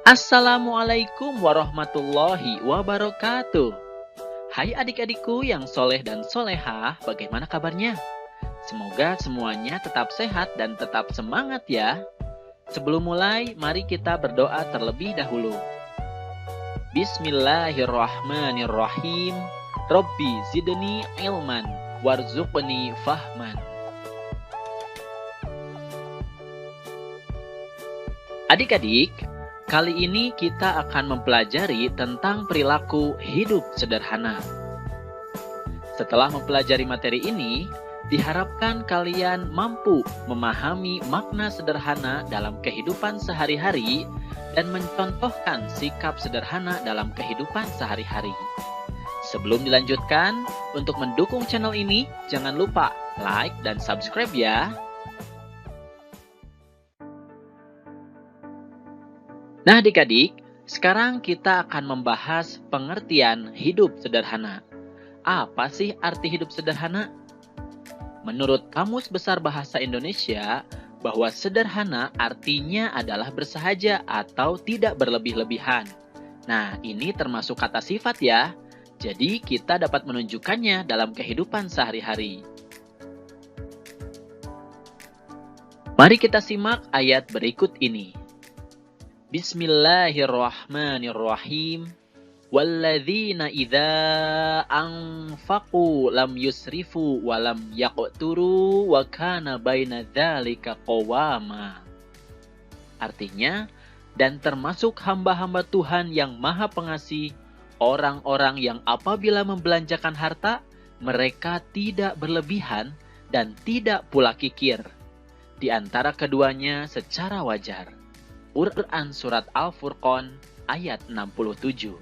Assalamualaikum warahmatullahi wabarakatuh. Hai adik-adikku yang soleh dan solehah, bagaimana kabarnya? Semoga semuanya tetap sehat dan tetap semangat ya. Sebelum mulai, mari kita berdoa terlebih dahulu. Bismillahirrahmanirrahim. Robbi zidni ilman warzuqni fahman. Adik-adik, kali ini kita akan mempelajari tentang perilaku hidup sederhana. Setelah mempelajari materi ini, diharapkan kalian mampu memahami makna sederhana dalam kehidupan sehari-hari dan mencontohkan sikap sederhana dalam kehidupan sehari-hari. Sebelum dilanjutkan, untuk mendukung channel ini, jangan lupa like dan subscribe ya. Nah adik-adik, sekarang kita akan membahas pengertian hidup sederhana. Apa sih arti hidup sederhana? Menurut Kamus Besar Bahasa Indonesia, bahwa sederhana artinya adalah bersahaja atau tidak berlebih-lebihan. Nah, ini termasuk kata sifat ya. Jadi kita dapat menunjukkannya dalam kehidupan sehari-hari. Mari kita simak ayat berikut ini. Bismillahirrahmanirrahim. Walladzina idza anfaqu lam yusrifu wa lam yaqturu wa kana baina dzalika qawama. Artinya, dan termasuk hamba-hamba Tuhan yang Maha Pengasih, orang-orang yang apabila membelanjakan harta, mereka tidak berlebihan dan tidak pula kikir. Di antara keduanya secara wajar. Quran Surat Al-Furqan ayat 67.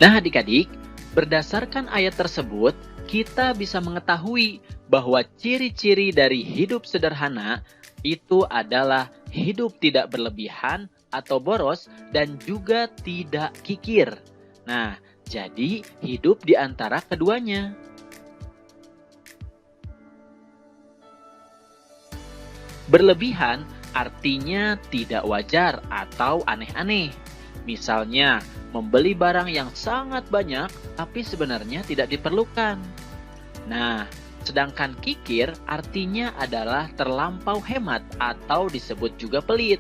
Nah adik-adik, berdasarkan ayat tersebut, kita bisa mengetahui bahwa ciri-ciri dari hidup sederhana itu adalah hidup tidak berlebihan atau boros dan juga tidak kikir. Nah, jadi hidup di antara keduanya. Berlebihan artinya tidak wajar atau aneh-aneh. Misalnya, membeli barang yang sangat banyak tapi sebenarnya tidak diperlukan. Nah, sedangkan kikir artinya adalah terlampau hemat atau disebut juga pelit.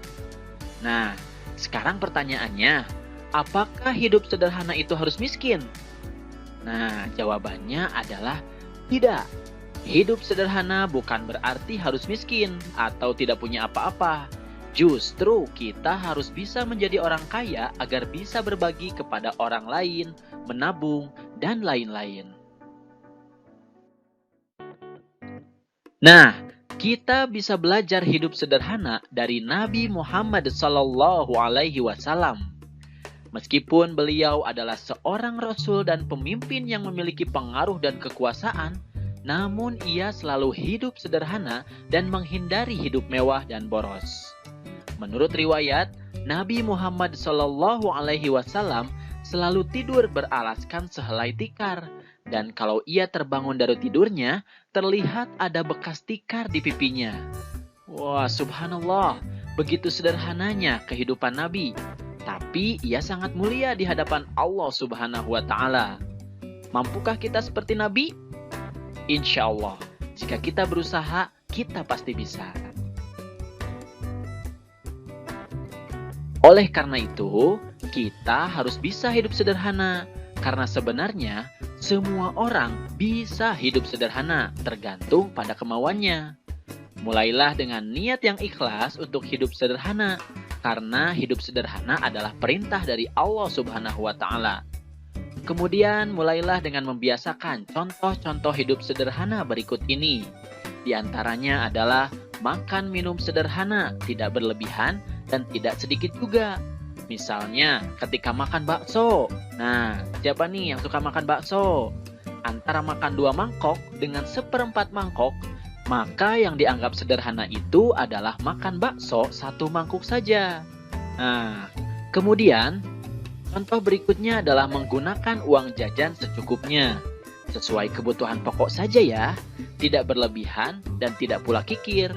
Nah, sekarang pertanyaannya, apakah hidup sederhana itu harus miskin? Nah, jawabannya adalah tidak. Hidup sederhana bukan berarti harus miskin atau tidak punya apa-apa. Justru kita harus bisa menjadi orang kaya agar bisa berbagi kepada orang lain, menabung, dan lain-lain. Nah, kita bisa belajar hidup sederhana dari Nabi Muhammad SAW. Meskipun beliau adalah seorang rasul dan pemimpin yang memiliki pengaruh dan kekuasaan, namun ia selalu hidup sederhana dan menghindari hidup mewah dan boros. Menurut riwayat, Nabi Muhammad SAW selalu tidur beralaskan sehelai tikar. Dan kalau ia terbangun dari tidurnya, terlihat ada bekas tikar di pipinya. Wah, subhanallah, begitu sederhananya kehidupan Nabi. Tapi ia sangat mulia di hadapan Allah Subhanahu wa Ta'ala. Mampukah kita seperti Nabi? Insya Allah, jika kita berusaha, kita pasti bisa. Oleh karena itu, kita harus bisa hidup sederhana. Karena sebenarnya, semua orang bisa hidup sederhana, tergantung pada kemauannya. Mulailah dengan niat yang ikhlas untuk hidup sederhana. Karena hidup sederhana adalah perintah dari Allah Subhanahu wa Ta'ala. Kemudian mulailah dengan membiasakan contoh-contoh hidup sederhana berikut ini. Di antaranya adalah makan minum sederhana, tidak berlebihan dan tidak sedikit juga. Misalnya ketika makan bakso. Nah, siapa nih yang suka makan bakso? Antara makan 2 mangkok dengan 1/4 mangkok, maka yang dianggap sederhana itu adalah makan bakso 1 mangkuk saja. Nah, kemudian contoh berikutnya adalah menggunakan uang jajan secukupnya. Sesuai kebutuhan pokok saja ya, tidak berlebihan dan tidak pula kikir.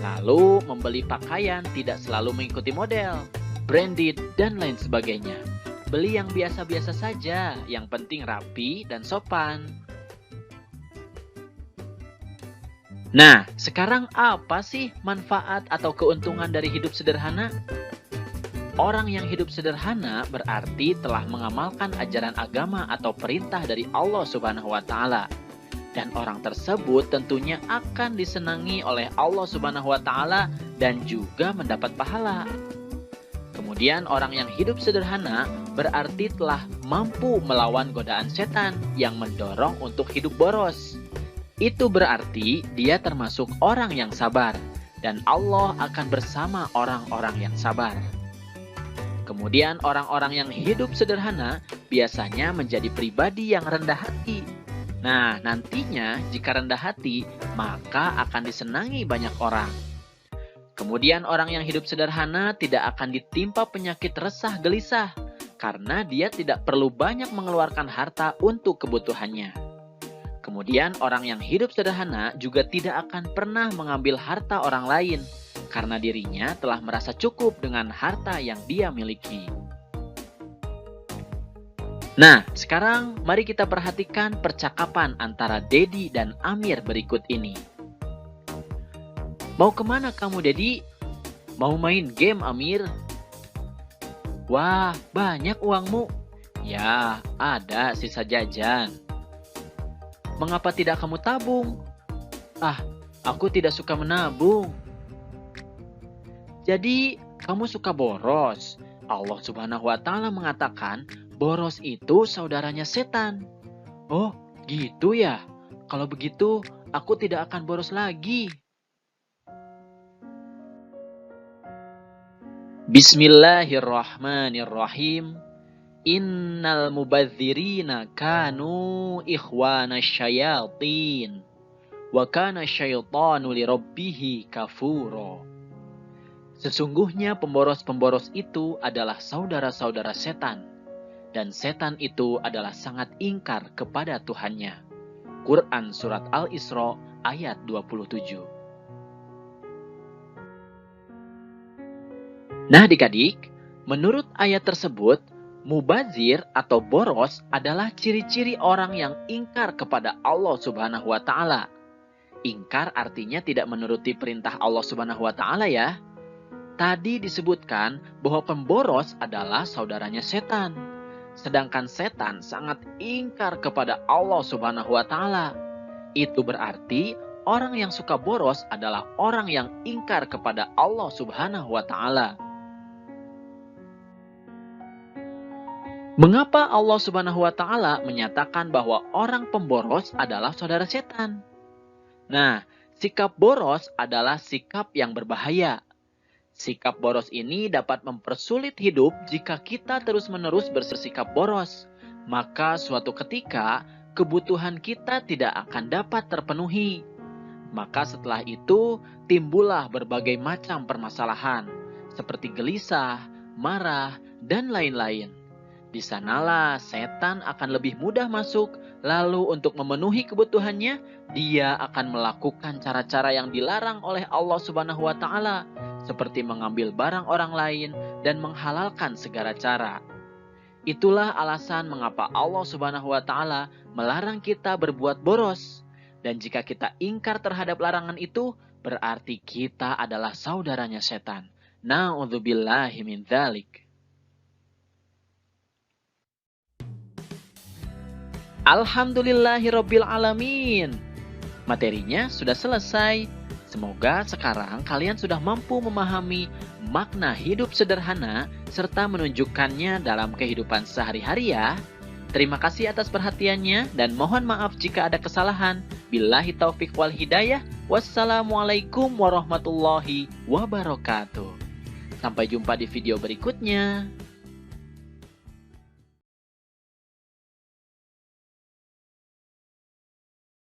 Lalu membeli pakaian tidak selalu mengikuti model, branded, dan lain sebagainya. Beli yang biasa-biasa saja, yang penting rapi dan sopan. Nah, sekarang apa sih manfaat atau keuntungan dari hidup sederhana? Orang yang hidup sederhana berarti telah mengamalkan ajaran agama atau perintah dari Allah Subhanahu wa Ta'ala. Dan orang tersebut tentunya akan disenangi oleh Allah Subhanahu wa Ta'ala dan juga mendapat pahala. Kemudian orang yang hidup sederhana berarti telah mampu melawan godaan setan yang mendorong untuk hidup boros. Itu berarti dia termasuk orang yang sabar dan Allah akan bersama orang-orang yang sabar. Kemudian orang-orang yang hidup sederhana biasanya menjadi pribadi yang rendah hati. Nah, nantinya jika rendah hati, maka akan disenangi banyak orang. Kemudian orang yang hidup sederhana tidak akan ditimpa penyakit resah gelisah, karena dia tidak perlu banyak mengeluarkan harta untuk kebutuhannya. Kemudian orang yang hidup sederhana juga tidak akan pernah mengambil harta orang lain, karena dirinya telah merasa cukup dengan harta yang dia miliki. Nah, sekarang mari kita perhatikan percakapan antara Dedi dan Amir berikut ini. Mau kemana kamu, Dedi? Mau main game, Amir? Wah, banyak uangmu. Ya, ada sisa jajan. Mengapa tidak kamu tabung? Ah, aku tidak suka menabung. Jadi, kamu suka boros. Allah Subhanahu wa Ta'ala mengatakan, boros itu saudaranya setan. Oh, gitu ya? Kalau begitu, aku tidak akan boros lagi. Bismillahirrahmanirrahim. Innal mubadzirina kanu ikhwana syayatin. Wa kana syaitanu lirabbihi kafuro. Sesungguhnya pemboros-pemboros itu adalah saudara-saudara setan. Dan setan itu adalah sangat ingkar kepada Tuhannya. Quran Surat Al-Isra ayat 27. Nah adik-adik, menurut ayat tersebut, mubazir atau boros adalah ciri-ciri orang yang ingkar kepada Allah Subhanahu wa Ta'ala. Ingkar artinya tidak menuruti perintah Allah Subhanahu wa Ta'ala ya. Tadi disebutkan bahwa pemboros adalah saudaranya setan. Sedangkan setan sangat ingkar kepada Allah Subhanahu wa Ta'ala. Itu berarti orang yang suka boros adalah orang yang ingkar kepada Allah Subhanahu wa Ta'ala. Mengapa Allah Subhanahu wa Ta'ala menyatakan bahwa orang pemboros adalah saudara setan? Nah, sikap boros adalah sikap yang berbahaya. Sikap boros ini dapat mempersulit hidup jika kita terus-menerus bersikap boros. Maka suatu ketika kebutuhan kita tidak akan dapat terpenuhi. Maka setelah itu timbullah berbagai macam permasalahan seperti gelisah, marah, dan lain-lain. Di sanalah setan akan lebih mudah masuk, lalu untuk memenuhi kebutuhannya, dia akan melakukan cara-cara yang dilarang oleh Allah Subhanahu wa Ta'ala, seperti mengambil barang orang lain dan menghalalkan segala cara. Itulah alasan mengapa Allah Subhanahu wa Ta'ala melarang kita berbuat boros. Dan jika kita ingkar terhadap larangan itu, berarti kita adalah saudaranya setan. Na'udzubillahi min dzalik. Alhamdulillahirabbil alamin. Materinya sudah selesai. Semoga sekarang kalian sudah mampu memahami makna hidup sederhana serta menunjukkannya dalam kehidupan sehari-hari ya. Terima kasih atas perhatiannya dan mohon maaf jika ada kesalahan. Billahi taufik wal hidayah. Wassalamualaikum warahmatullahi wabarakatuh. Sampai jumpa di video berikutnya.